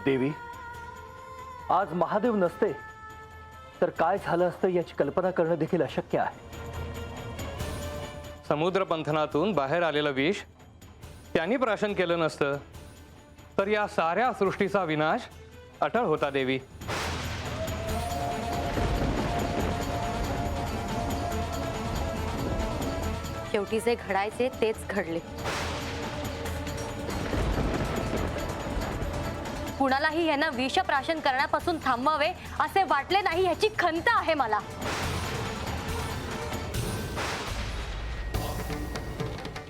देवी, आज महादेव नसते तर काय झालं असतं याची कल्पना करणं देखील अशक्य आहे. समुद्र पंथनातून बाहेर आलेलं विष त्यांनी प्राशन केलं नसतं तर या साऱ्या सृष्टीचा विनाश अटळ होता देवी. शेवटी जे घडायचे तेच घडले. कुणालाही यांना विषप्राशन करण्यापासून थांबवावे असे वाटले नाही याची खंत आहे मला.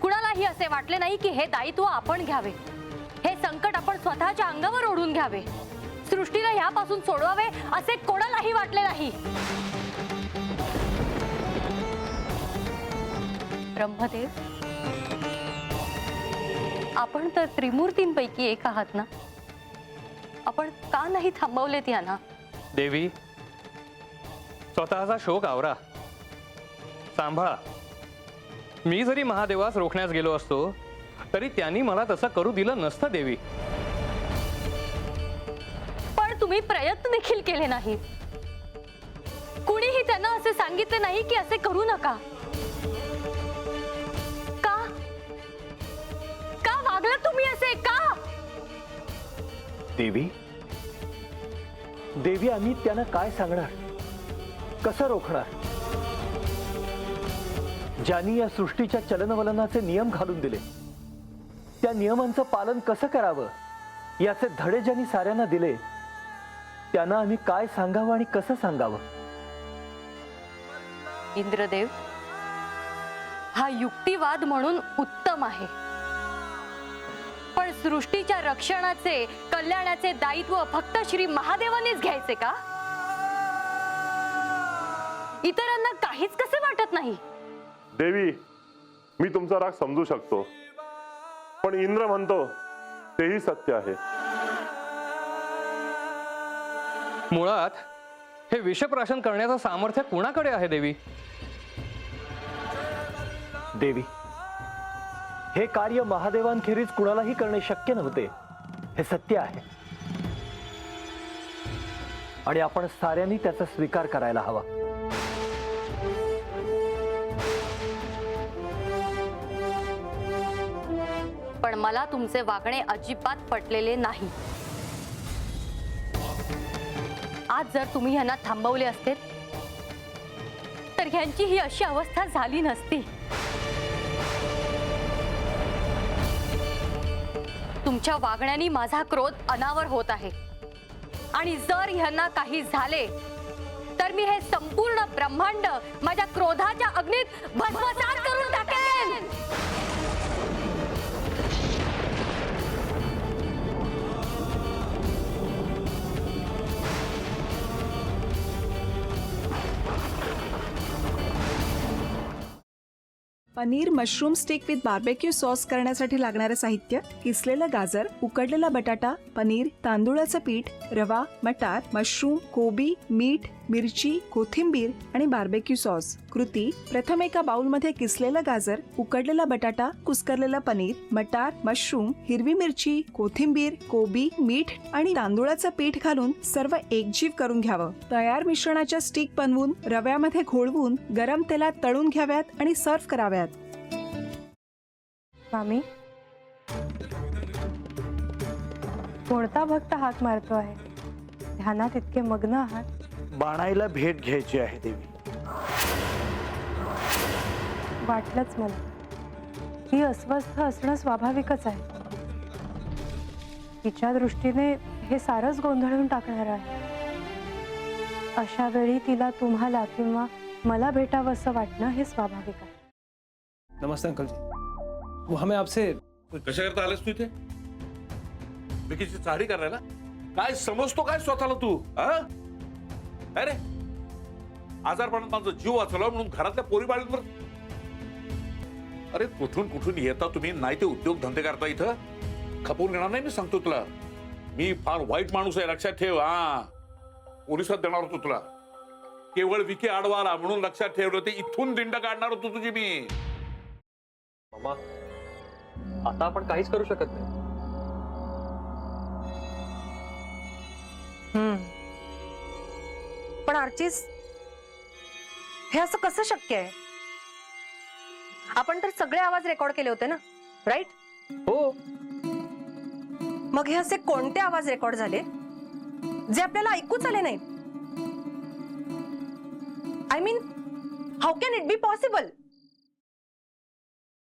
कुणालाही असे वाटले नाही की हे दायित्व आपण घ्यावे, हे संकट आपण स्वतःच्या अंगावर ओढून घ्यावे, सृष्टीला ह्यापासून सोडवावे असे कोणालाही वाटले नाही. ब्रह्मदेव, आपण तर त्रिमूर्तींपैकी एक आहात ना, आपण का नाही थांबवलेत यांना? देवी, स्वतःचा शोक आवरा, सांभाळा. मी जरी महादेवास रोखण्यास गेलो असतो तरी त्यांनी मला तसं करू दिलं नसतं देवी. पण तुम्ही प्रयत्न देखील केले नाही. कुणीही त्यांना असे सांगितले नाही की असे करू नका. का का वागलात तुम्ही असे? का? देवी, देवी, आम्ही त्यांना काय सांगणार, कसं रोखणार? ज्यांनी या सृष्टीच्या चलनवलनाचे नियम घालून दिले त्या नियमांचं पालन कसं करावं याचे धडे ज्यांनी साऱ्यांना दिले त्यांना आम्ही काय सांगावं आणि कसं सांगावं? इंद्रदेव, हा युक्तिवाद म्हणून उत्तम आहे, पण सृष्टीच्या रक्षणाचे कल्याणाचे दायित्व फक्त श्री महादेवांनीच घ्यायचे का? इतरांना काहीच कसे वाटत नाही? देवी, मी तुमचा राग समजू शकतो, पण इंद्र म्हणतो तेही सत्य आहे. मुळात हे विषप्राशन करण्याचं सामर्थ्य कुणाकडे आहे देवी? देवी, हे कार्य महादेवांखेरीज कुणालाही करणे शक्य नव्हते, हे सत्य आहे. आणि आपण साऱ्यांनी त्याचा स्वीकार करायला हवा. पण मला तुमचे वागणे अजिबात पटलेले नाही. आज जर तुम्ही यांना थांबवले असते तर यांची ही अशी अवस्था झाली नसती. तुमच्या वागण्याने माझा क्रोध अनावर होत आहे आणि जर यांना काही झाले तर मी हे संपूर्ण ब्रह्मांड माझ्या क्रोधाच्या अग्नीत भस्मसात करून टाकेन. Paneer mushroom stick with barbecue sauce करण्यासाठी लागणारे साहित्य: किसलेलं गाजर, उकडलेला बटाटा, पनीर, तांदूळाचं पीठ, रवा, मटार, मशरूम, कोबी, मीठ, मिरची, कोथिंबीर आणि बार्बेक्यू सॉस. कृती: प्रथम एका बाउलमध्ये किसलेलं गाजर, उकडलेला बटाटा, कुस्करलेलं पनीर, मटार, मशरूम, हिरवी मिरची, कोथिंबीर, कोबी, मीठ आणि तांदूळाचं पीठ घालून सर्व एकजीव करून घ्यावं. तयार मिश्रणाच्या स्टिक बनवून रव्यामध्ये घोळवून गरम तेलात तळून घ्याव्यात आणि सर्व्ह कराव्यात. स्वामी, कोणता भक्त हाक मारतो आहे? ध्यानात इतके मग्न आहात. बाणाईला भेट घ्यायची आहे देवी. वाटलंच मला. ही अस्वस्थ असणं स्वाभाविकच आहे. तिच्या दृष्टीने हे सारंच गोंधळून टाकणार आहे. अशा वेळी तिला तुम्हाला किंवा मला भेटावं असं वाटणं हे स्वाभाविक आहे. नमस्ते अंकल जी, वो हमें आपसे कशा करता आलास तू इथे? विकीची चारी करायला? काय समजतो काय स्वतःला तू? अरे आजारपणात माझा जीव वाचवला म्हणून घरातल्या पोरी बाळींवर. अरे कुठून कुठून येता तुम्ही, नाही ते उद्योग धंदे करता इथं. खपवून घेणार नाही मी सांगतो तुला. मी फार वाईट माणूस आहे, लक्षात ठेव. पोलिसात देणार होतो तुला. केवळ विकी आडवा आला म्हणून लक्षात ठेवलं, ते इथून दिंड काढणार होतो तुझी मी. मामा, आता आपण काहीच करू शकत नाही. पण आर्चिस, हे असं कसं शक्य आहे? आपण तर सगळे आवाज रेकॉर्ड केले होते ना, राईट? हो, मग हे असे कोणते आवाज रेकॉर्ड झाले जे आपल्याला ऐकूच आले नाहीत? I mean, how can it be possible?